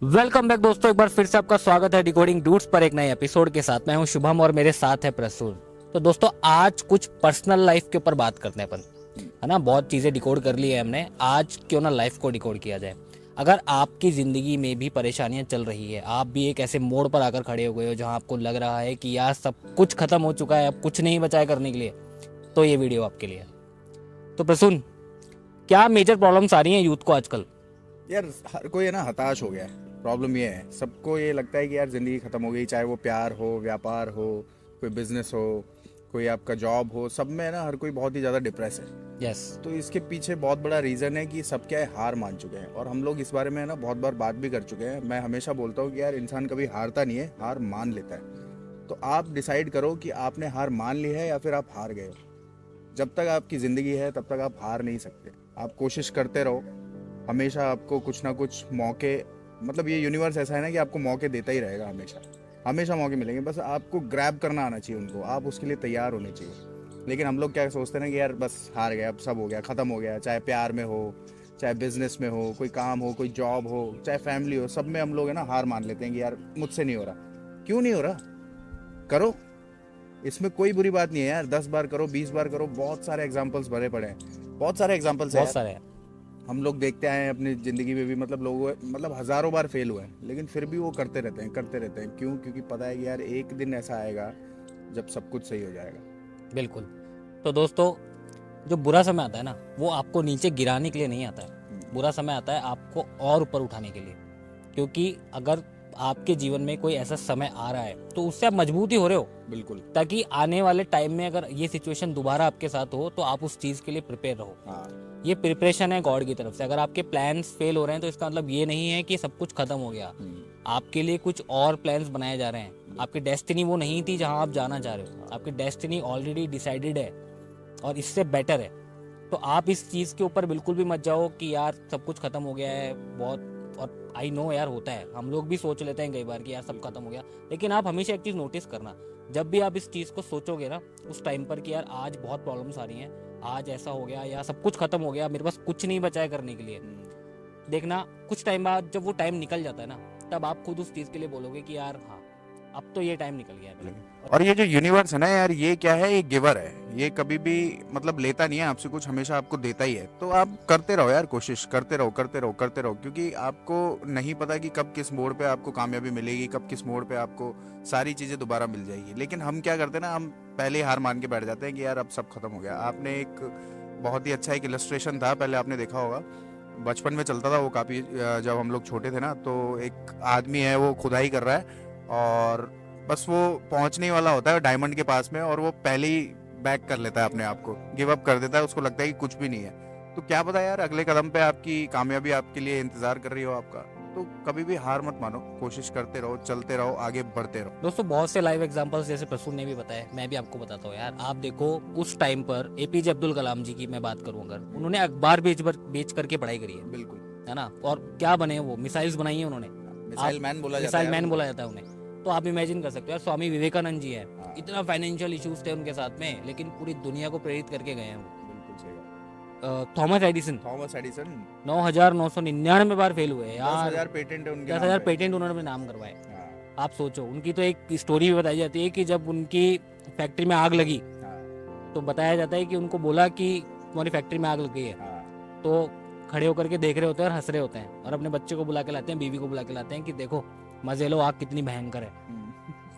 Welcome back दोस्तों, एक बार फिर से आपका स्वागत है डिकोडिंग डूड्स पर एक नए एपिसोड के साथ। मैं हूं शुभम और मेरे साथ है प्रसून। तो दोस्तों आज कुछ पर्सनल लाइफ के ऊपर बात करते हैं अपन, है ना। बहुत चीजें डिकोड कर ली है हमने, आज क्यों ना लाइफ को डिकोड किया जाए। अगर आपकी जिंदगी में भी परेशानियां चल रही है, आप भी एक ऐसे मोड़ पर आकर खड़े हो गए हो जहां आपको लग रहा है कि यार सब कुछ खत्म हो चुका है, अब कुछ नहीं बचा है करने के लिए, तो ये वीडियो आपके लिए है। तो प्रसून, क्या मेजर प्रॉब्लम्स आ रही हैं यूथ को आजकल? यार हर कोई है ना हताश हो गया है। प्रॉब्लम ये है, सबको ये लगता है कि यार ज़िंदगी ख़त्म हो गई, चाहे वो प्यार हो, व्यापार हो, कोई बिजनेस हो, कोई आपका जॉब हो, सब में है ना हर कोई बहुत ही ज़्यादा डिप्रेस है। यस। तो इसके पीछे बहुत बड़ा रीज़न है कि सब क्या है, हार मान चुके हैं। और हम लोग इस बारे में है ना बहुत बार बात भी कर चुके हैं। मैं हमेशा बोलता हूँ कि यार इंसान कभी हारता नहीं है, हार मान लेता है। तो आप डिसाइड करो कि आपने हार मान ली है या फिर आप हार गए हो। जब तक आपकी ज़िंदगी है तब तक आप हार नहीं सकते। आप कोशिश करते रहो, हमेशा आपको कुछ ना कुछ मौके, मतलब ये यूनिवर्स ऐसा है ना कि आपको मौके देता ही रहेगा। हमेशा हमेशा मौके मिलेंगे, बस आपको ग्रैब करना आना चाहिए उनको, आप उसके लिए तैयार होने चाहिए। लेकिन हम लोग क्या सोचते हैं ना कि यार बस हार गया, अब सब हो गया, ख़त्म हो गया। चाहे प्यार में हो, चाहे बिजनेस में हो, कोई काम हो, कोई जॉब हो, चाहे फैमिली हो, सब में हम लोग है ना हार मान लेते हैं कि यार मुझसे नहीं हो रहा। क्यों नहीं हो रहा? करो, इसमें कोई बुरी बात नहीं है यार। 10 बार करो, 20 बार करो, बहुत सारे एग्जाम्पल्स भरे पड़े हैं, बहुत सारे एग्जाम्पल्स हैं बहुत यार। सारे हैं। हम लोग देखते आए हैं अपनी ज़िंदगी में भी, मतलब लोगों, मतलब हज़ारों बार फेल हुए हैं, लेकिन फिर भी वो करते रहते हैं, करते रहते हैं। क्यों? क्योंकि पता है कि यार एक दिन ऐसा आएगा जब सब कुछ सही हो जाएगा। बिल्कुल। तो दोस्तों, जो बुरा समय आता है ना, वो आपको नीचे गिराने के लिए नहीं आता है। बुरा समय आता है आपको और ऊपर उठाने के लिए। क्योंकि अगर आपके जीवन में कोई ऐसा समय आ रहा है तो उससे आप मजबूत ही हो रहे हो, बिल्कुल। ताकि आने वाले टाइम में अगर ये सिचुएशन दोबारा आपके साथ हो तो आप उस चीज़ के लिए प्रिपेयर रहो। हाँ। ये प्रिपरेशन है गॉड की तरफ से। अगर आपके प्लान्स फेल हो रहे हैं तो इसका मतलब ये नहीं है कि सब कुछ खत्म हो गया। आपके लिए कुछ और प्लान्स बनाए जा रहे हैं। आपकी डेस्टिनी वो नहीं थी जहां आप जाना चाह रहे हो, आपकी डेस्टिनी ऑलरेडी डिसाइडेड है और इससे बेटर है। तो आप इस चीज़ के ऊपर बिल्कुल भी मत जाओ कि यार सब कुछ खत्म हो गया है बहुत। और आई नो यार, होता है, हम लोग भी सोच लेते हैं कई बार कि यार सब खत्म हो गया। लेकिन आप हमेशा एक चीज़ नोटिस करना, जब भी आप इस चीज़ को सोचोगे ना उस टाइम पर कि यार आज बहुत प्रॉब्लम्स आ रही हैं, आज ऐसा हो गया या सब कुछ खत्म हो गया, मेरे पास कुछ नहीं बचा है करने के लिए, देखना कुछ टाइम बाद जब वो टाइम निकल जाता है ना, तब आप खुद उस चीज़ के लिए बोलोगे कि यार हाँ, अब तो ये टाइम निकल गया है मेरा। और ये जो यूनिवर्स है ना यार, ये क्या है, ये गिवर है। ये कभी भी मतलब लेता नहीं है आपसे कुछ, हमेशा आपको देता ही है। तो आप करते रहो यार, कोशिश करते रहो, करते रहो, करते रहो। क्योंकि आपको नहीं पता कि कब किस मोड़ पे आपको कामयाबी मिलेगी, कब किस मोड़ पे आपको सारी चीज़ें दोबारा मिल जाएगी। लेकिन हम क्या करते हैं ना, हम पहले ही हार मान के बैठ जाते हैं कि यार अब सब खत्म हो गया। आपने एक बहुत ही अच्छा एक इलस्ट्रेशन था, पहले आपने देखा होगा, बचपन में चलता था वो काफ़ी, जब हम लोग छोटे थे ना, तो एक आदमी है वो खुदाई कर रहा है और बस वो पहुंचने ही वाला होता है डायमंड के पास में, और वो पहले ही बैक कर लेता है, अपने आप को गिव अप कर देता है। उसको लगता है कि कुछ भी नहीं है। तो क्या पता यार अगले कदम पे आपकी कामयाबी आपके लिए इंतजार कर रही हो आपका। तो कभी भी हार मत मानो, कोशिश करते रहो, चलते रहो, आगे बढ़ते रहो। दोस्तों, बहुत से लाइव एग्जांपल्स जैसे प्रसून ने भी बताया, मैं भी आपको बताता हूँ यार। आप देखो, उस टाइम पर एपीजे अब्दुल कलाम जी की मैं बात करूँ, अगर उन्होंने अखबार बेच करके पढ़ाई करी है बिल्कुल। है ना, और क्या बने वो मिसाइल्स बनाई है उन्होंने। मिसाइल मैन बोला जाता है मिसाइल यार मैन उनको। बोला जाता है उन्हें। तो आप इमेजिन कर सकते हो यार, स्वामी विवेकानंद जी है, हाँ। इतना फाइनेंशियल इश्यूज थे उनके साथ में, लेकिन पूरी दुनिया को प्रेरित करके गए हैं वो। बिल्कुल सही बात। थॉमस एडिसन थॉमस एडिसन 9,999 बार फेल हुए यार। 10,000 पेटेंट है उनके 10,000 नाम पे। पेटेंट उन्होंने अपने नाम करवाए। हाँ। आप सोचो, उनकी तो एक स्टोरी भी बताई जाती है कि जब उनकी फैक्ट्री में आग लगी हाँ। तो बताया जाता है कि उनको बोला कि तुम्हारी फैक्ट्री में आग लग गई है। हाँ। तो खड़े होकर के देख रहे होते हैं और हंस रहे होते हैं, और अपने बच्चे को बुला के लाते हैं, बीवी को बुला के लाते हैं कि देखो मजे लो, आग कितनी भयंकर है।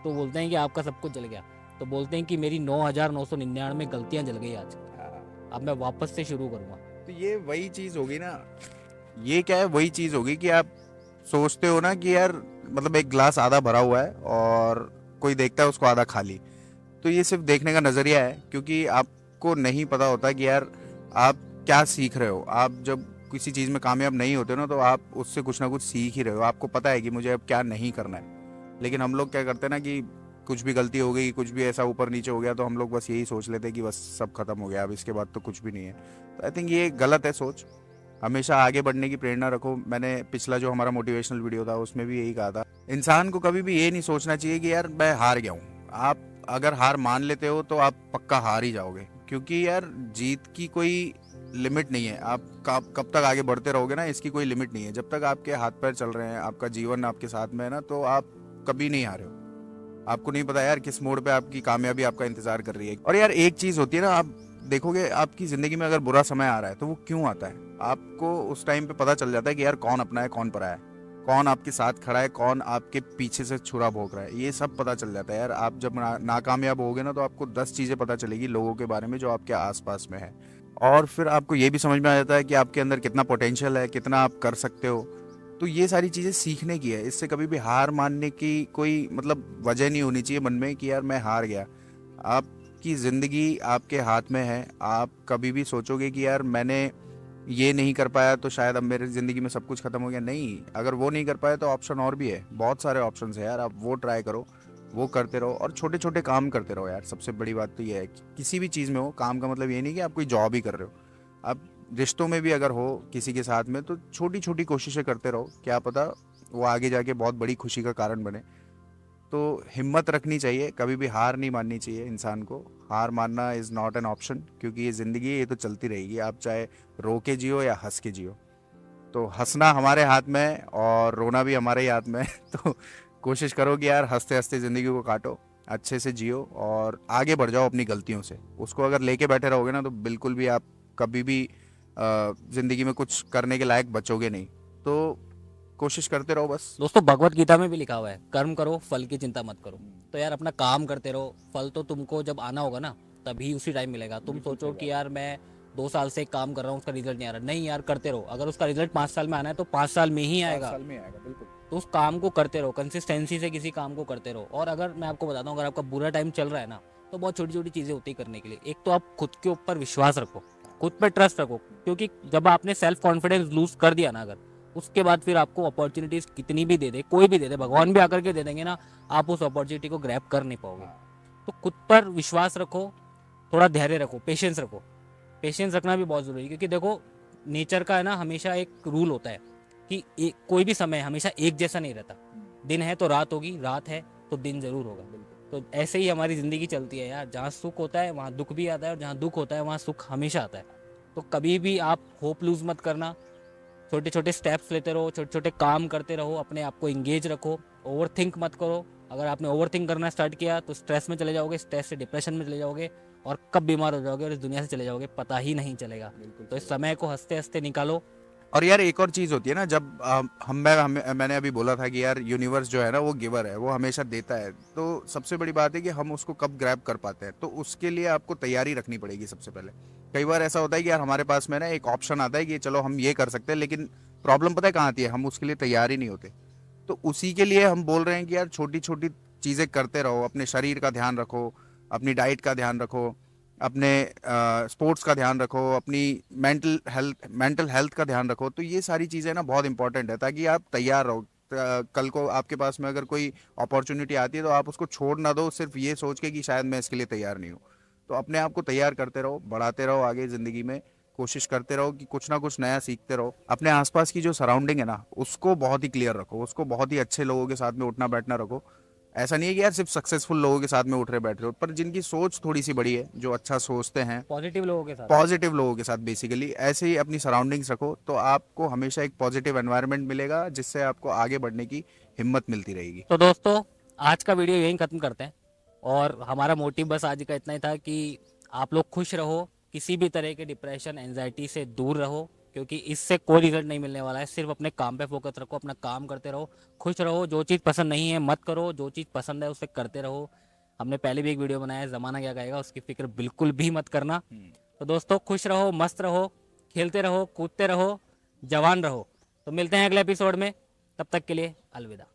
तो बोलते हैं कि आपका सब कुछ जल गया। तो बोलते हैं कि मेरी 9,999 गलतियां जल गई आज, हाँ। अब मैं वापस से शुरू करूंगा। तो ये वही चीज होगी ना, ये क्या है, वही चीज होगी कि आप सोचते हो ना कि यार मतलब एक ग्लास आधा भरा हुआ है और कोई देखता है उसको आधा खाली। तो ये सिर्फ देखने का नजरिया है, क्योंकि आपको नहीं पता होता कि यार आप क्या सीख रहे हो। आप जब किसी चीज में कामयाब नहीं होते ना, तो आप उससे कुछ ना कुछ सीख ही रहे हो। आपको पता है कि मुझे अब क्या नहीं करना है। लेकिन हम लोग क्या करते हैं ना कि कुछ भी गलती हो गई, कुछ भी ऐसा ऊपर नीचे हो गया, तो हम लोग बस यही सोच लेते हैं कि बस सब खत्म हो गया, अब इसके बाद तो कुछ भी नहीं है। तो आई थिंक ये गलत है सोच। हमेशा आगे बढ़ने की प्रेरणा रखो। मैंने पिछला जो हमारा मोटिवेशनल वीडियो था उसमें भी यही कहा था, इंसान को कभी भी ये नहीं सोचना चाहिए कि यार मैं हार गया हूँ। आप अगर हार मान लेते हो तो आप पक्का हार ही जाओगे, क्योंकि यार जीत की कोई लिमिट नहीं है। आप कब तक आगे बढ़ते रहोगे ना, इसकी कोई लिमिट नहीं है। जब तक आपके हाथ पैर चल रहे हैं, आपका जीवन आपके साथ में है ना, तो आप कभी नहीं हारे हो। आपको नहीं पता यार किस मोड़ पे आपकी कामयाबी आपका इंतजार कर रही है। और यार एक चीज होती है ना, आप देखोगे आपकी जिंदगी में अगर बुरा समय आ रहा है तो वो क्यों आता है, आपको उस टाइम पे पता चल जाता है कि यार कौन अपना है कौन पराया है, कौन आपके साथ खड़ा है कौन आपके पीछे से छुरा भोंक रहा है। ये सब पता चल जाता है यार। आप जब नाकामयाब होगे ना, तो आपको 10 चीजें पता चलेगी लोगों के बारे में जो आपके आसपास में है। और फिर आपको ये भी समझ में आ जाता है कि आपके अंदर कितना पोटेंशियल है, कितना आप कर सकते हो। तो ये सारी चीज़ें सीखने की है। इससे कभी भी हार मानने की कोई मतलब वजह नहीं होनी चाहिए मन में कि यार मैं हार गया। आपकी ज़िंदगी आपके हाथ में है। आप कभी भी सोचोगे कि यार मैंने ये नहीं कर पाया तो शायद अब मेरी ज़िंदगी में सब कुछ ख़त्म हो गया, नहीं। अगर वो नहीं कर पाया तो ऑप्शन और भी है, बहुत सारे ऑप्शन है यार। आप वो ट्राई करो, वो करते रहो और छोटे छोटे काम करते रहो यार। सबसे बड़ी बात तो ये है कि किसी भी चीज़ में हो, काम का मतलब ये नहीं कि आप कोई जॉब ही कर रहे हो। आप रिश्तों में भी अगर हो किसी के साथ में, तो छोटी छोटी कोशिशें करते रहो, क्या पता वो आगे जाके बहुत बड़ी खुशी का कारण बने। तो हिम्मत रखनी चाहिए, कभी भी हार नहीं माननी चाहिए इंसान को। हार मानना इज़ नॉट एन ऑप्शन, क्योंकि ये ज़िंदगी है, ये तो चलती रहेगी। आप चाहे रो के जियो या हंस के जियो। तो हंसना हमारे हाथ में है और रोना भी हमारे ही हाथ में है। तो कोशिश करो कि यार हंसते हंसते ज़िंदगी को काटो, अच्छे से जियो और आगे बढ़ जाओ अपनी गलतियों से। उसको अगर लेके बैठे रहोगे ना, तो बिल्कुल भी आप कभी भी ज़िंदगी में कुछ करने के लायक बचोगे नहीं। तो कोशिश करते रहो बस। दोस्तों भगवत गीता में भी लिखा हुआ है, कर्म करो फल की चिंता मत करो। तो यार अपना काम करते रहो, फल तो तुमको जब आना होगा ना तभी उसी टाइम मिलेगा। तुम सोचो कि यार मैं 2 साल से काम कर रहा हूँ, उसका रिजल्ट नहीं आ रहा, नहीं यार करते रहो। अगर उसका रिजल्ट 5 साल में आना है तो 5 साल में ही आएगा। 5 साल में आएगा, बिल्कुल। तो उस काम को करते रहो, कंसिस्टेंसी से किसी काम को करते रहो। और अगर मैं आपको बताता हूँ, अगर आपका बुरा टाइम चल रहा है ना, तो बहुत छोटी छोटी चीज़ें होती है करने के लिए। एक तो आप खुद के ऊपर विश्वास रखो, खुद पे ट्रस्ट रखो, क्योंकि जब आपने सेल्फ कॉन्फिडेंस लूज कर दिया ना, अगर उसके बाद फिर आपको अपॉर्चुनिटीज कितनी भी दे दे, कोई भी दे दे, भगवान भी आकर के दे देंगे ना, आप उस अपॉर्चुनिटी को ग्रैब कर नहीं पाओगे। तो खुद पर विश्वास रखो, थोड़ा धैर्य रखो, पेशेंस रखो। पेशेंस रखना भी बहुत जरूरी है, क्योंकि देखो नेचर का है ना, हमेशा एक रूल होता है कि कोई भी समय हमेशा एक जैसा नहीं रहता। दिन है तो रात होगी, रात है तो दिन जरूर होगा। तो ऐसे ही हमारी जिंदगी चलती है यार। जहाँ सुख होता है वहाँ दुख भी आता है, और जहाँ दुख होता है वहाँ सुख हमेशा आता है। तो कभी भी आप होप लूज मत करना, छोटे छोटे स्टेप्स लेते रहो, छोटे छोटे काम करते रहो, अपने आप को इंगेज रखो, ओवर थिंक मत करो। अगर आपने ओवर थिंक करना स्टार्ट किया तो स्ट्रेस में चले जाओगे, स्ट्रेस से डिप्रेशन में चले जाओगे, और कब बीमार हो जाओगे और इस दुनिया से चले जाओगे पता ही नहीं चलेगा। तो इस समय को हंसते हंसते निकालो। और यार एक और चीज़ होती है ना, जब मैंने अभी बोला था कि यार यूनिवर्स जो है ना वो गिवर है, वो हमेशा देता है। तो सबसे बड़ी बात है कि हम उसको कब ग्रैब कर पाते हैं। तो उसके लिए आपको तैयारी रखनी पड़ेगी सबसे पहले। कई बार ऐसा होता है कि यार हमारे पास में ना एक ऑप्शन आता है कि चलो हम ये कर सकते हैं, लेकिन प्रॉब्लम पता है कहाँ आती है, हम उसके लिए तैयार ही नहीं होते। तो उसी के लिए हम बोल रहे हैं कि यार छोटी छोटी चीज़ें करते रहो, अपने शरीर का ध्यान रखो, अपनी डाइट का ध्यान रखो, अपने स्पोर्ट्स का ध्यान रखो, अपनी मेंटल हेल्थ का ध्यान रखो। तो ये सारी चीज़ें ना बहुत इंपॉर्टेंट है, ताकि आप तैयार रहो। कल को आपके पास में अगर कोई अपॉर्चुनिटी आती है तो आप उसको छोड़ ना दो सिर्फ ये सोच के कि शायद मैं इसके लिए तैयार नहीं हूँ। तो अपने आप को तैयार करते रहो, बढ़ाते रहो आगे ज़िंदगी में। कोशिश करते रहो कि कुछ ना कुछ नया सीखते रहो। अपने आसपास की जो सराउंडिंग है ना, उसको बहुत ही क्लियर रखो, उसको बहुत ही अच्छे लोगों के साथ में उठना बैठना रखो। ऐसा नहीं है कि यार सिर्फ सक्सेसफुल लोगों के साथ में उठ रहे बैठ रहे हो, पर जिनकी सोच थोड़ी सी बड़ी है, जो अच्छा सोचते हैं, पॉजिटिव लोगों के साथ, पॉजिटिव लोगों के साथ बेसिकली ऐसे ही अपनी सराउंडिंग्स रखो। तो आपको हमेशा एक पॉजिटिव एनवायरनमेंट मिलेगा, जिससे आपको आगे बढ़ने की हिम्मत मिलती रहेगी। तो दोस्तों आज का वीडियो यहीं खत्म करते हैं। और हमारा मोटिव बस आज का इतना ही था कि आप लोग खुश रहो, किसी भी तरह के डिप्रेशन एंजाइटी से दूर रहो, क्योंकि इससे कोई रिजल्ट नहीं मिलने वाला है। सिर्फ अपने काम पे फोकस रखो, अपना काम करते रहो, खुश रहो। जो चीज़ पसंद नहीं है मत करो, जो चीज़ पसंद है उसे करते रहो। हमने पहले भी एक वीडियो बनाया है, ज़माना क्या कहेगा, उसकी फिक्र बिल्कुल भी मत करना। तो दोस्तों खुश रहो, मस्त रहो, खेलते रहो, कूदते रहो, जवान रहो। तो मिलते हैं अगले एपिसोड में, तब तक के लिए अलविदा।